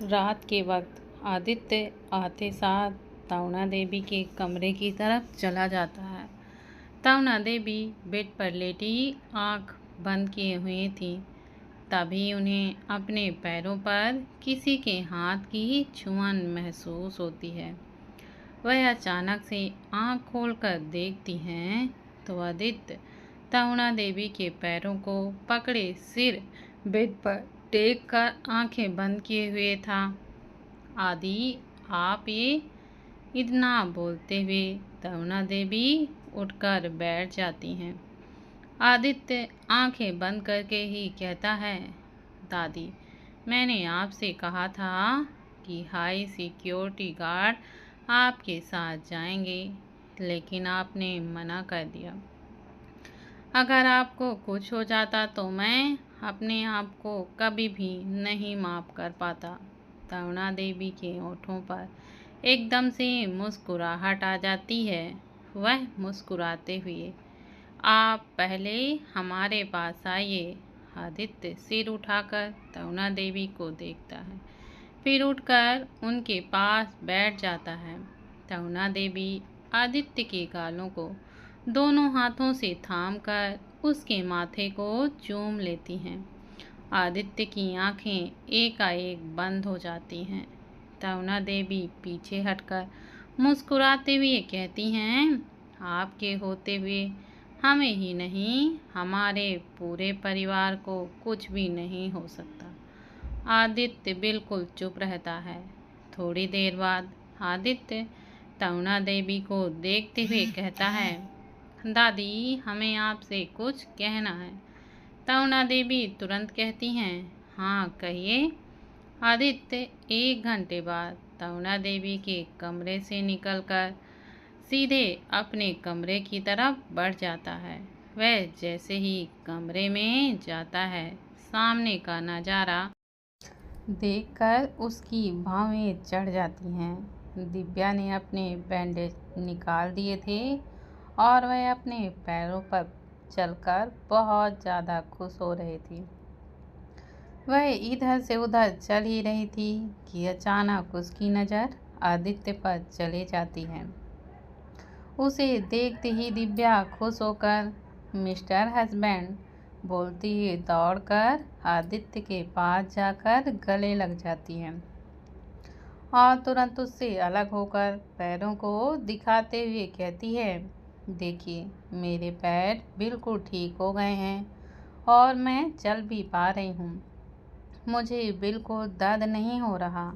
रात के वक्त आदित्य आते साथ ताउना देवी के कमरे की तरफ चला जाता है। ताउना देवी बेड पर लेटी आंख बंद किए हुई थी। तभी उन्हें अपने पैरों पर किसी के हाथ की छुअन महसूस होती है। वह अचानक से आंख खोलकर देखती हैं तो आदित्य ताउना देवी के पैरों को पकड़े सिर बेड पर टेक कर आंखें बंद किए हुए था। आदि आप ये इतना बोलते हुए ताउना देवी उठकर बैठ जाती हैं। आदित्य आंखें बंद करके ही कहता है, दादी, मैंने आपसे कहा था कि हाई सिक्योरिटी गार्ड आपके साथ जाएंगे, लेकिन आपने मना कर दिया। अगर आपको कुछ हो जाता तो मैं अपने आप को कभी भी नहीं माफ़ कर पाता। ताउना देवी के होठों पर एकदम से मुस्कुराहट आ जाती है। वह मुस्कुराते हुए, आप पहले हमारे पास आइए। आदित्य सिर उठाकर ताउना देवी को देखता है, फिर उठकर उनके पास बैठ जाता है। ताउना देवी आदित्य के गालों को दोनों हाथों से थामकर उसके माथे को चूम लेती हैं। आदित्य की आंखें एकाएक बंद हो जाती हैं। ताउना देवी पीछे हटकर मुस्कुराते हुए कहती हैं, आपके होते हुए हमें ही नहीं, हमारे पूरे परिवार को कुछ भी नहीं हो सकता। आदित्य बिल्कुल चुप रहता है। थोड़ी देर बाद आदित्य ताउना देवी को देखते हुए कहता है, दादी, हमें आपसे कुछ कहना है। ताउना देवी तुरंत कहती हैं, हाँ कहिए। आदित्य 1 घंटे बाद ताउना देवी के कमरे से निकलकर सीधे अपने कमरे की तरफ बढ़ जाता है। वह जैसे ही कमरे में जाता है, सामने का नज़ारा देखकर उसकी भौहें चढ़ जाती हैं। दिव्या ने अपने बैंडेज निकाल दिए थे और वह अपने पैरों पर चलकर बहुत ज़्यादा खुश हो रही थी। वह इधर से उधर चल ही रही थी कि अचानक उसकी नज़र आदित्य पर चली जाती है। उसे देखते ही दिव्या खुश होकर मिस्टर हस्बैंड बोलती हुई दौड़कर आदित्य के पास जाकर गले लग जाती है और तुरंत उससे अलग होकर पैरों को दिखाते हुए कहती है, देखिए, मेरे पैर बिल्कुल ठीक हो गए हैं और मैं चल भी पा रही हूँ। मुझे बिल्कुल दर्द नहीं हो रहा।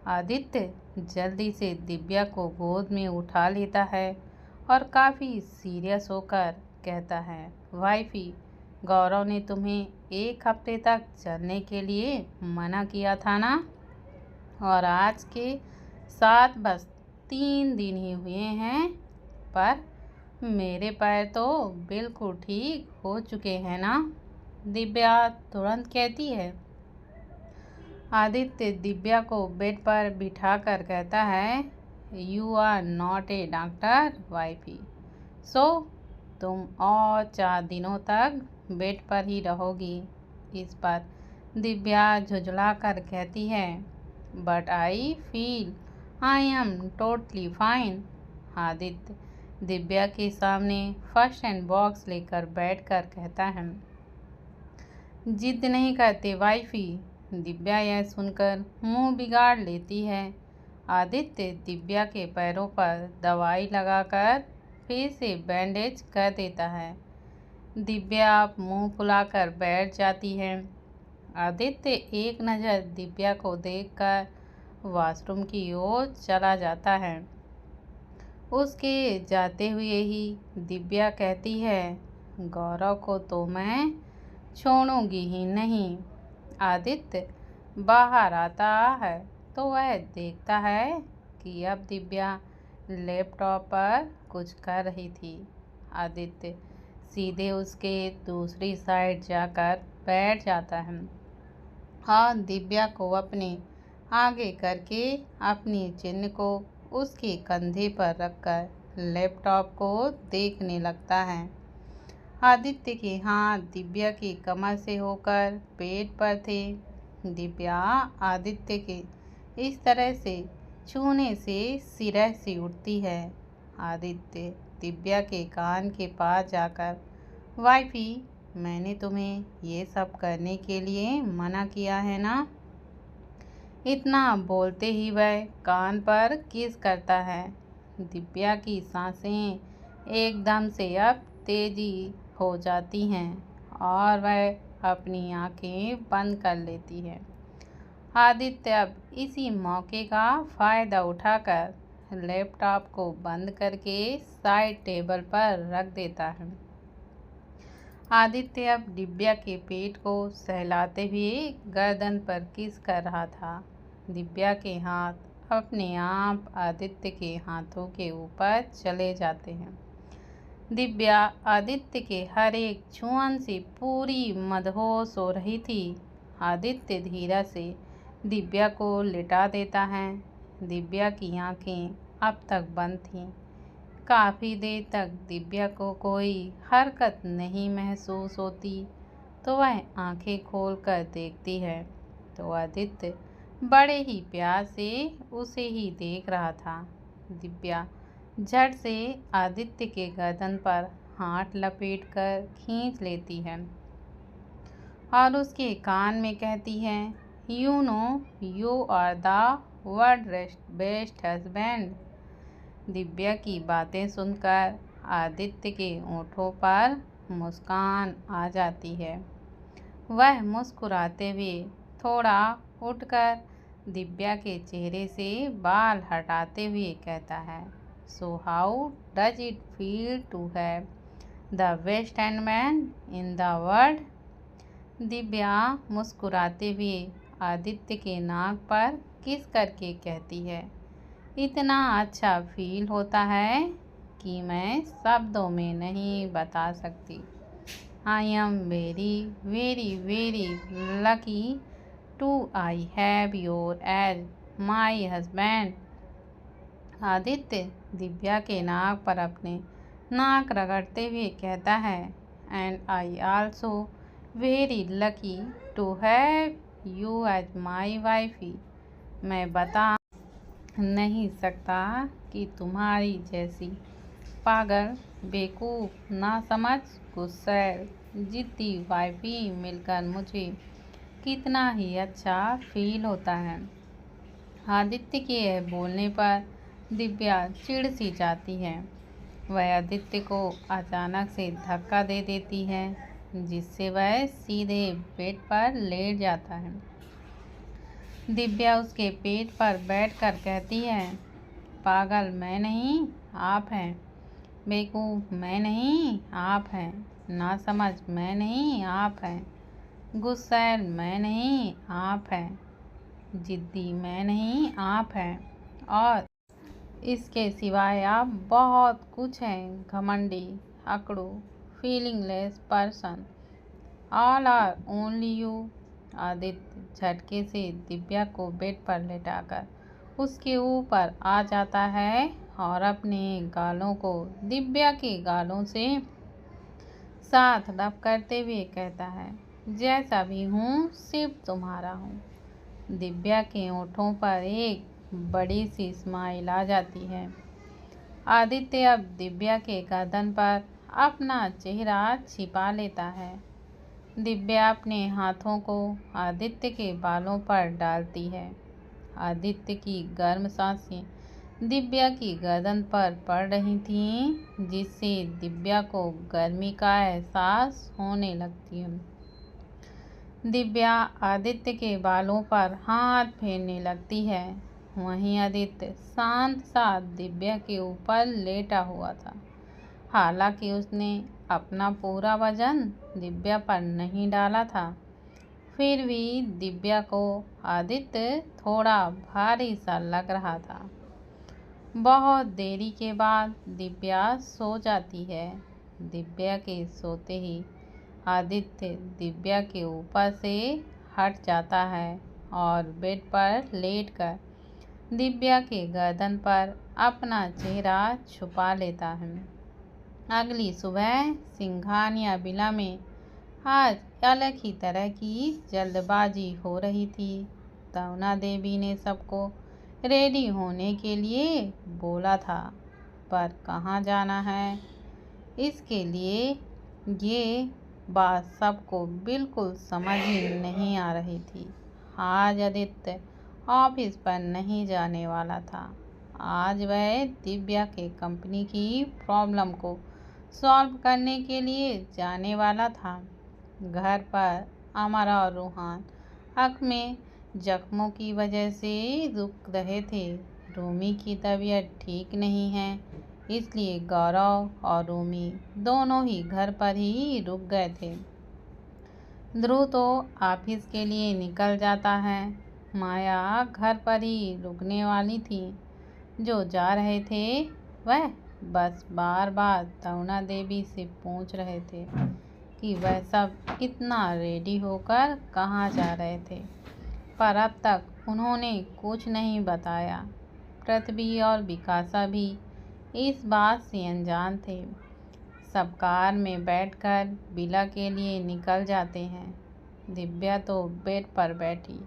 आदित्य जल्दी से दिव्या को गोद में उठा लेता है और काफ़ी सीरियस होकर कहता है, वाइफी, गौरव ने तुम्हें 1 हफ्ते तक चलने के लिए मना किया था ना? और आज के साथ बस 3 दिन ही हुए हैं, पर मेरे पैर तो बिल्कुल ठीक हो चुके हैं ना? दिव्या तुरंत कहती है। आदित्य दिव्या को बेड पर बिठाकर कहता है, you are not a doctor wifey, so तुम और 4 दिनों तक बेड पर ही रहोगी। इस पर दिव्या झुंझला कर कहती है, but I feel I am totally fine. Aditya Divya के सामने फर्स्ट एड बॉक्स लेकर बैठकर कहता है, जिद नहीं करते वाइफी। दिव्या यह सुनकर मुंह बिगाड़ लेती है। आदित्य दिव्या के पैरों पर दवाई लगाकर फिर से बैंडेज कर देता है। दिव्या मुंह फुलाकर बैठ जाती है। आदित्य एक नज़र दिव्या को देखकर वॉशरूम की ओर चला जाता है। उसके जाते हुए ही दिव्या कहती है, गौरव को तो मैं छोड़ूंगी ही नहीं। आदित्य बाहर आता है तो वह देखता है कि अब दिव्या लैपटॉप पर कुछ कर रही थी। आदित्य सीधे उसके दूसरी साइड जाकर बैठ जाता है और दिव्या को अपने आगे करके अपनी चिन्ह को उसके कंधे पर रखकर लैपटॉप को देखने लगता है। आदित्य के हाथ दिव्या की कमर से होकर पेट पर थे। दिव्या आदित्य के इस तरह से छूने से सिरह सी उठती है। आदित्य दिव्या के कान के पास जाकर, वाइफी, मैंने तुम्हें ये सब करने के लिए मना किया है ना? इतना बोलते ही वह कान पर किस करता है। दिव्या की सांसें एकदम से अब तेजी हो जाती हैं और वह अपनी आंखें बंद कर लेती है। आदित्य अब इसी मौके का फ़ायदा उठाकर लैपटॉप को बंद करके साइड टेबल पर रख देता है। आदित्य अब दिव्या के पेट को सहलाते हुए गर्दन पर किस कर रहा था। दिव्या के हाथ अपने आप आदित्य के हाथों के ऊपर चले जाते हैं। दिव्या आदित्य के हर एक छुअन से पूरी मदहोश हो रही थी। आदित्य धीरे से दिव्या को लिटा देता है। दिव्या की आंखें अब तक बंद थीं। काफ़ी देर तक दिव्या को कोई हरकत नहीं महसूस होती, तो वह आंखें खोलकर देखती है तो आदित्य बड़े ही प्यार से उसे ही देख रहा था। दिव्या झट से आदित्य के गर्दन पर हाथ लपेटकर खींच लेती है और उसके कान में कहती है, you know you are the world best husband. Divya की बातें सुनकर आदित्य के होठों पर मुस्कान आ जाती है। वह मुस्कुराते हुए थोड़ा उठकर दिव्या के चेहरे से बाल हटाते हुए कहता है, so how does it feel to have the best man in the world. Divya मुस्कुराते हुए आदित्य के नाक पर किस करके कहती है, इतना अच्छा फील होता है कि मैं शब्दों में नहीं बता सकती। I am very very very lucky to I have your as my husband. Aditya Divya के नाक पर अपने नाक रगड़ते हुए कहता है, and I also very lucky to have you as my wifey. मैं बता नहीं सकता कि तुम्हारी जैसी पागल, बेवकूफ़, नासमझ, गुस्सैल, जिद्दी वाइफी मिलकर मुझे कितना ही अच्छा फील होता है। आदित्य के यह बोलने पर दिव्या चिढ़ सी जाती है। वह आदित्य को अचानक से धक्का दे देती है, जिससे वह सीधे बेड पर लेट जाता है। दिव्या उसके पेट पर बैठकर कहती है, पागल मैं नहीं आप हैं, बेवकूफ़ मैं नहीं आप हैं, नासमझ मैं नहीं आप हैं, गुस्सैल मैं नहीं आप हैं, जिद्दी मैं नहीं आप हैं, और इसके सिवाय आप बहुत कुछ हैं, घमंडी, अकड़ू, feelingless person, all are only you. Aditya झटके से दिव्या को बेड पर लेटाकर उसके ऊपर आ जाता है और अपने गालों को दिव्या के गालों से साथ रब करते हुए कहता है, जैसा भी हूँ सिर्फ तुम्हारा हूँ। दिव्या के होठों पर एक बड़ी सी स्माइल आ जाती है। आदित्य अब दिव्या के गर्दन पर अपना चेहरा छिपा लेता है। दिव्या अपने हाथों को आदित्य के बालों पर डालती है। आदित्य की गर्म सांसें दिव्या की गर्दन पर पड़ रही थीं, जिससे दिव्या को गर्मी का एहसास होने लगती है। दिव्या आदित्य के बालों पर हाथ फेरने लगती है। वहीं आदित्य शांत सा दिव्या के ऊपर लेटा हुआ था। हालांकि उसने अपना पूरा वजन दिव्या पर नहीं डाला था, फिर भी दिव्या को आदित्य थोड़ा भारी सा लग रहा था। बहुत देरी के बाद दिव्या सो जाती है। दिव्या के सोते ही आदित्य दिव्या के ऊपर से हट जाता है और बेड पर लेटकर दिव्या के गर्दन पर अपना चेहरा छुपा लेता है। अगली सुबह सिंघानिया विला में आज अलग ही तरह की जल्दबाजी हो रही थी। तवना देवी ने सबको रेडी होने के लिए बोला था, पर कहाँ जाना है इसके लिए ये बात सबको बिल्कुल समझ ही नहीं आ रही थी। आज आदित्य ऑफिस पर नहीं जाने वाला था। आज वह दिव्या के कंपनी की प्रॉब्लम को सॉल्व करने के लिए जाने वाला था। घर पर अमर और रूहान आँख में जख्मों की वजह से रुक रहे थे। रूमी की तबीयत ठीक नहीं है, इसलिए गौरव और रूमी दोनों ही घर पर ही रुक गए थे। ध्रुव तो ऑफिस के लिए निकल जाता है। माया घर पर ही रुकने वाली थी। जो जा रहे थे वह बस बार बार तवना देवी से पूछ रहे थे कि वह सब इतना रेडी होकर कहाँ जा रहे थे, पर अब तक उन्होंने कुछ नहीं बताया। पृथ्वी और विकासा भी इस बात से अनजान थे। सब कार में बैठकर विला के लिए निकल जाते हैं। दिव्या तो बेड पर बैठी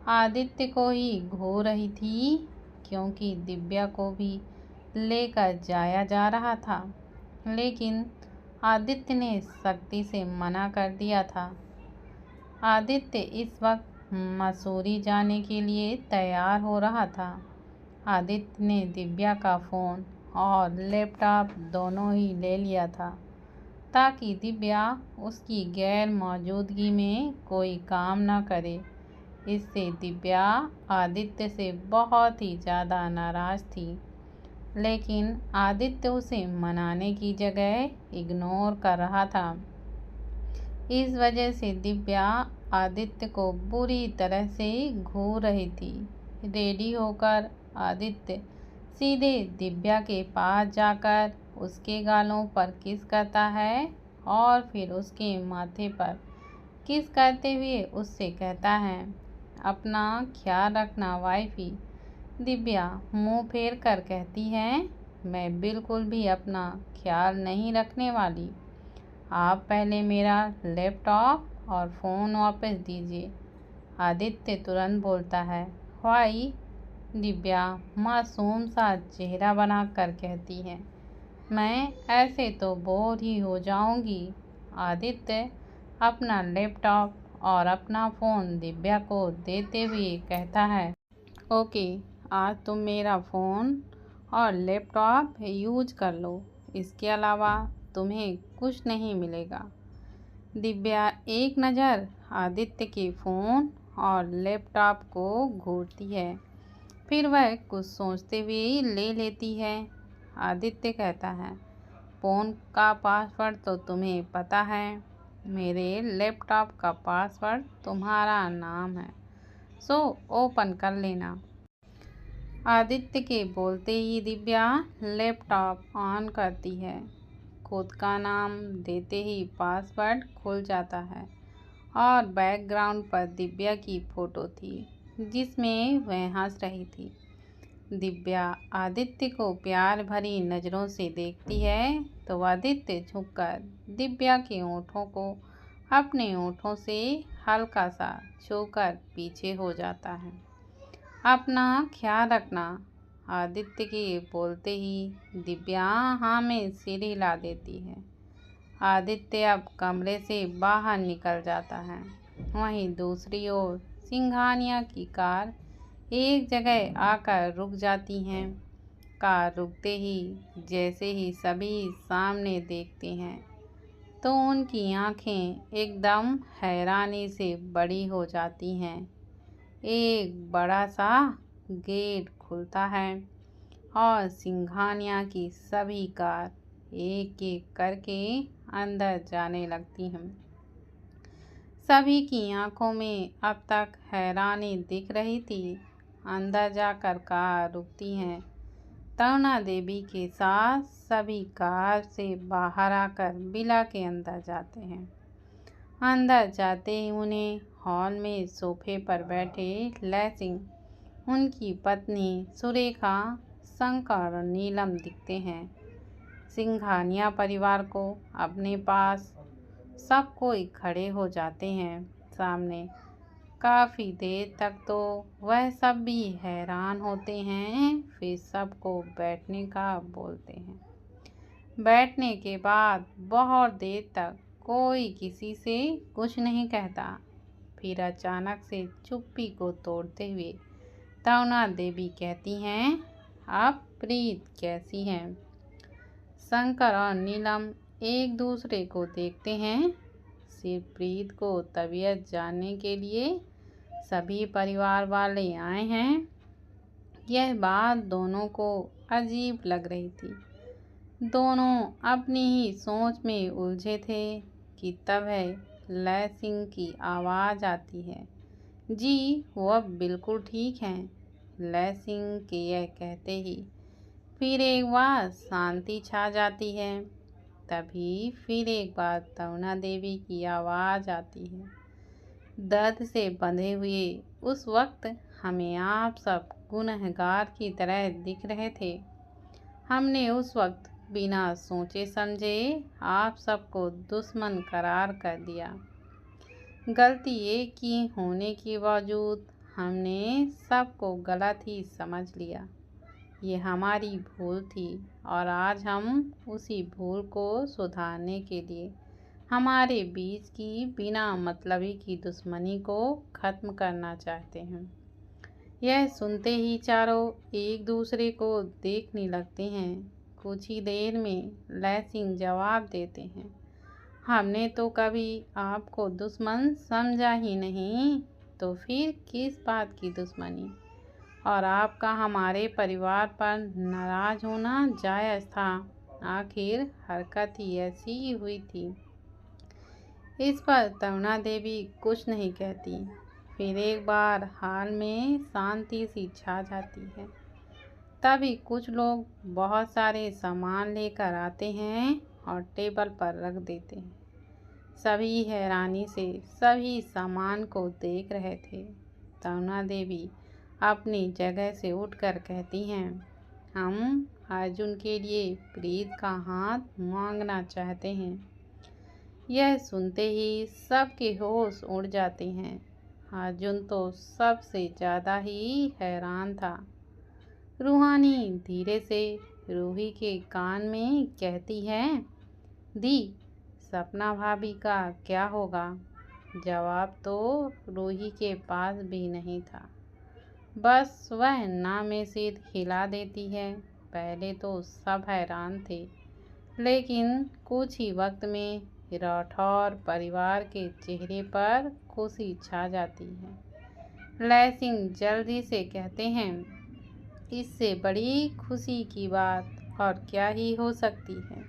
आदित्य को ही घूर रही थी, क्योंकि दिव्या को भी लेकर जाया जा रहा था, लेकिन आदित्य ने सख्ती से मना कर दिया था। आदित्य इस वक्त मसूरी जाने के लिए तैयार हो रहा था। आदित्य ने दिव्या का फ़ोन और लैपटॉप दोनों ही ले लिया था, ताकि दिव्या उसकी गैर मौजूदगी में कोई काम न करे। इससे दिव्या आदित्य से बहुत ही ज़्यादा नाराज़ थी, लेकिन आदित्य उसे मनाने की जगह इग्नोर कर रहा था। इस वजह से दिव्या आदित्य को बुरी तरह से घूर रही थी। रेडी होकर आदित्य सीधे दिव्या के पास जाकर उसके गालों पर किस करता है और फिर उसके माथे पर किस करते हुए उससे कहता है, अपना ख्याल रखना वाइफी। दिव्या मुंह फेर कर कहती है, मैं बिल्कुल भी अपना ख्याल नहीं रखने वाली। आप पहले मेरा लैपटॉप और फ़ोन वापस दीजिए। आदित्य तुरंत बोलता है, वाई। दिव्या मासूम सा चेहरा बनाकर कहती है, मैं ऐसे तो बोर ही हो जाऊंगी। आदित्य अपना लैपटॉप और अपना फ़ोन दिव्या को देते हुए कहता है, ओके, आज तुम मेरा फ़ोन और लैपटॉप यूज कर लो। इसके अलावा तुम्हें कुछ नहीं मिलेगा। दिव्या एक नज़र आदित्य के फ़ोन और लैपटॉप को घूरती है, फिर वह कुछ सोचते हुए ले लेती है। आदित्य कहता है, फ़ोन का पासवर्ड तो तुम्हें पता है, मेरे लैपटॉप का पासवर्ड तुम्हारा नाम है, सो ओपन कर लेना। आदित्य के बोलते ही दिव्या लैपटॉप ऑन करती है। खुद का नाम देते ही पासवर्ड खुल जाता है और बैकग्राउंड पर दिव्या की फ़ोटो थी, जिसमें वह हंस रही थी। दिव्या आदित्य को प्यार भरी नज़रों से देखती है, तो आदित्य झुककर दिव्या के होठों को अपने होठों से हल्का सा छूकर पीछे हो जाता है। अपना ख्याल रखना। आदित्य के बोलते ही दिव्या हाँ में सिर हिला देती है। आदित्य अब कमरे से बाहर निकल जाता है। वहीं दूसरी ओर सिंघानिया की कार एक जगह आकर रुक जाती हैं। कार रुकते ही जैसे ही सभी सामने देखते हैं, तो उनकी आंखें एकदम हैरानी से बड़ी हो जाती हैं। एक बड़ा सा गेट खुलता है और सिंघानिया की सभी कार एक एक करके अंदर जाने लगती हैं। सभी की आंखों में अब तक हैरानी दिख रही थी। अंदर जाकर कार रुकती हैं। तवना देवी के साथ सभी कार से बाहर आकर विला के अंदर जाते हैं। अंदर जाते ही उन्हें हॉल में सोफे पर बैठे लैसिंग, उनकी पत्नी सुरेखा, शंकर और नीलम दिखते हैं। सिंघानिया परिवार को अपने पास सब कोई खड़े हो जाते हैं सामने। काफ़ी देर तक तो वह सब भी हैरान होते हैं, फिर सबको बैठने का बोलते हैं। बैठने के बाद बहुत देर तक कोई किसी से कुछ नहीं कहता। फिर अचानक से चुप्पी को तोड़ते हुए तरुणा देवी कहती हैं, अब प्रीत कैसी है? शंकर और नीलम एक दूसरे को देखते हैं। सिर्फ प्रीत को तबीयत जानने के लिए सभी परिवार वाले आए हैं। यह बात दोनों को अजीब लग रही थी। दोनों अपनी ही सोच में उलझे थे कि तब है लय सिंह की आवाज़ आती है। जी वो अब बिल्कुल ठीक हैं। लय सिंह के यह कहते ही फिर एक बार शांति छा जाती है। तभी फिर एक बार तरुणा देवी की आवाज़ आती है, दर्द से बंधे हुए उस वक्त हमें आप सब गुनहगार की तरह दिख रहे थे। हमने उस वक्त बिना सोचे समझे आप सबको दुश्मन करार कर दिया। गलती एक की होने के बावजूद हमने सबको गलत ही समझ लिया। ये हमारी भूल थी और आज हम उसी भूल को सुधारने के लिए हमारे बीच की बिना मतलबी की दुश्मनी को ख़त्म करना चाहते हैं। यह सुनते ही चारों एक दूसरे को देखने लगते हैं। कुछ ही देर में लय सिंह जवाब देते हैं, हमने तो कभी आपको दुश्मन समझा ही नहीं, तो फिर किस बात की दुश्मनी? और आपका हमारे परिवार पर नाराज होना जायज़ था। आखिर हरकत ही ऐसी हुई थी। इस पर तरुणा देवी कुछ नहीं कहती। फिर एक बार हाल में शांति सी छा जाती है। तभी कुछ लोग बहुत सारे सामान लेकर आते हैं और टेबल पर रख देते हैं। सभी हैरानी से सभी सामान को देख रहे थे। तरुणा देवी अपनी जगह से उठकर कहती हैं, हम अर्जुन के लिए प्रीत का हाथ मांगना चाहते हैं। यह सुनते ही सबके होश उड़ जाते हैं। अर्जुन तो सबसे ज़्यादा ही हैरान था। रूहानी धीरे से रूही के कान में कहती है, दी सपना भाभी का क्या होगा? जवाब तो रूही के पास भी नहीं था। बस वह ना में सिर हिला देती है। पहले तो सब हैरान थे, लेकिन कुछ ही वक्त में राठौर परिवार के चेहरे पर खुशी छा जाती है। लय सिंह जल्दी से कहते हैं, इससे बड़ी खुशी की बात और क्या ही हो सकती है?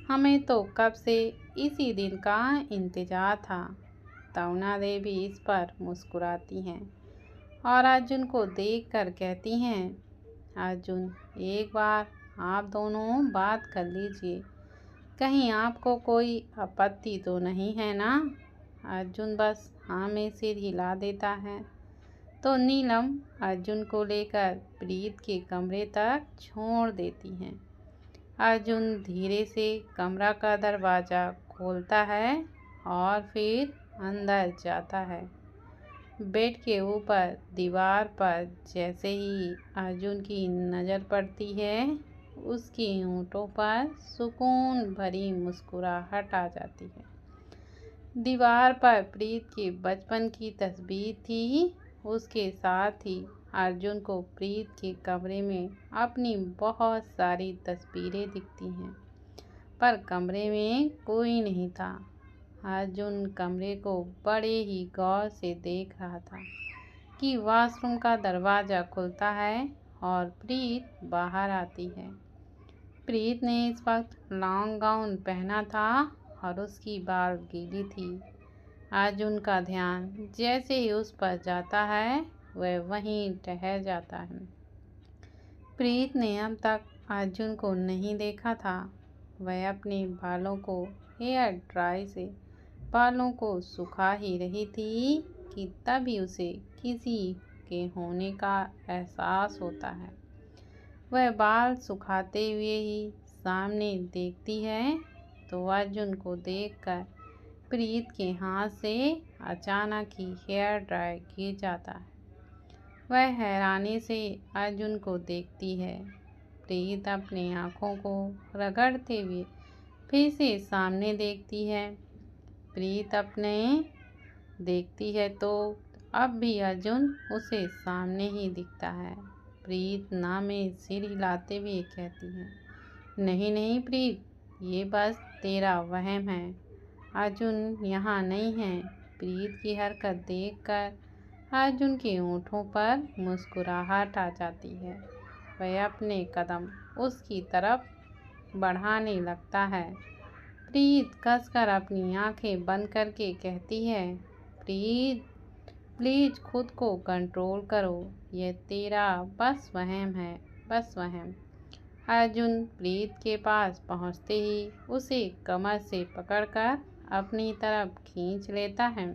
हमें तो कब से इसी दिन का इंतज़ार था। तरुणा देवी इस पर मुस्कुराती हैं और अर्जुन को देखकर कहती हैं, अर्जुन एक बार आप दोनों बात कर लीजिए, कहीं आपको कोई आपत्ति तो नहीं है ना? अर्जुन बस हाँ में सिर हिला देता है। तो नीलम अर्जुन को लेकर प्रीत के कमरे तक छोड़ देती हैं। अर्जुन धीरे से कमरा का दरवाज़ा खोलता है और फिर अंदर जाता है। बेड के ऊपर दीवार पर जैसे ही अर्जुन की नज़र पड़ती है, उसकी होंठों पर सुकून भरी मुस्कुराहट आ जाती है। दीवार पर प्रीत के बचपन की तस्वीर थी। उसके साथ ही अर्जुन को प्रीत के कमरे में अपनी बहुत सारी तस्वीरें दिखती हैं, पर कमरे में कोई नहीं था। अर्जुन कमरे को बड़े ही गौर से देख रहा था कि वॉशरूम का दरवाज़ा खुलता है और प्रीत बाहर आती है। प्रीत ने इस वक्त लॉन्ग गाउन पहना था और उसकी बाल गीली थी। अर्जुन का ध्यान जैसे ही उस पर जाता है, वह वहीं ठहर जाता है। प्रीत ने अब तक अर्जुन को नहीं देखा था। वह अपने बालों को हेयर ड्राई से बालों को सुखा ही रही थी कि तभी उसे किसी के होने का एहसास होता है। वह बाल सुखाते हुए ही सामने देखती है तो अर्जुन को देखकर प्रीत के हाथ से अचानक ही हेयर ड्रायर गिर जाता है। वह हैरानी से अर्जुन को देखती है। प्रीत अपनी आंखों को रगड़ते हुए फिर से सामने देखती है। प्रीत अपने देखती है तो अब भी अर्जुन उसे सामने ही दिखता है। प्रीत ना में सिर हिलाते हुए कहती है, नहीं नहीं प्रीत, ये बस तेरा वहम है। अर्जुन यहाँ नहीं है। प्रीत की हरकत देखकर अर्जुन के होठों पर मुस्कुराहट आ जाती है। वह अपने कदम उसकी तरफ बढ़ाने लगता है। प्रीत कसकर अपनी आंखें बंद करके कहती है, प्रीत प्लीज खुद को कंट्रोल करो, यह तेरा बस वहम है, बस वहम। अर्जुन प्रीत के पास पहुंचते ही उसे कमर से पकड़कर अपनी तरफ खींच लेता है।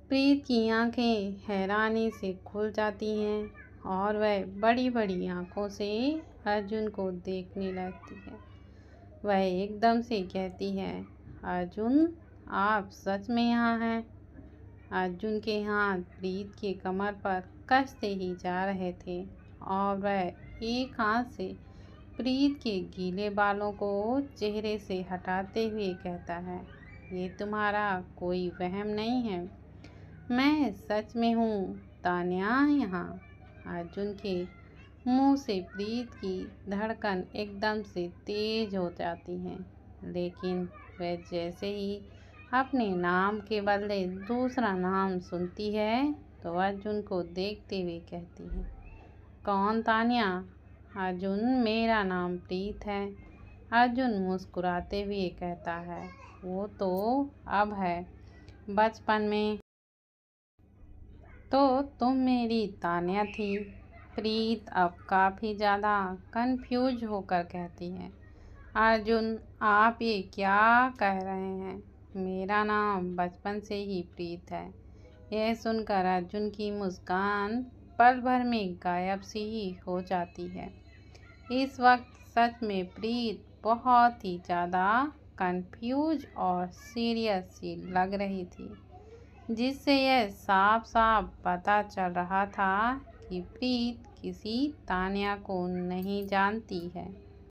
प्रीत की आंखें हैरानी से खुल जाती हैं और वह बड़ी बड़ी आंखों से अर्जुन को देखने लगती है। वह एकदम से कहती है, अर्जुन आप सच में यहाँ हैं? अर्जुन के हाथ प्रीत के कमर पर कसते ही जा रहे थे और वह एक हाथ से प्रीत के गीले बालों को चेहरे से हटाते हुए कहता है, ये तुम्हारा कोई वहम नहीं है, मैं सच में हूँ तान्या यहाँ। अर्जुन के मुंह से प्रीत की धड़कन एकदम से तेज हो जाती है, लेकिन वह जैसे ही अपने नाम के बदले दूसरा नाम सुनती है तो अर्जुन को देखते हुए कहती है, कौन तान्या? अर्जुन मेरा नाम प्रीत है। अर्जुन मुस्कुराते हुए कहता है, वो तो अब है, बचपन में तो तुम मेरी तान्या थी। प्रीत अब काफ़ी ज़्यादा कंफ्यूज होकर कहती है, अर्जुन आप ये क्या कह रहे हैं? मेरा नाम बचपन से ही प्रीत है। यह सुनकर अर्जुन की मुस्कान पल भर में गायब सी ही हो जाती है। इस वक्त सच में प्रीत बहुत ही ज़्यादा कंफ्यूज और सीरियस सी लग रही थी, जिससे यह साफ साफ पता चल रहा था कि प्रीत किसी तान्या को नहीं जानती है।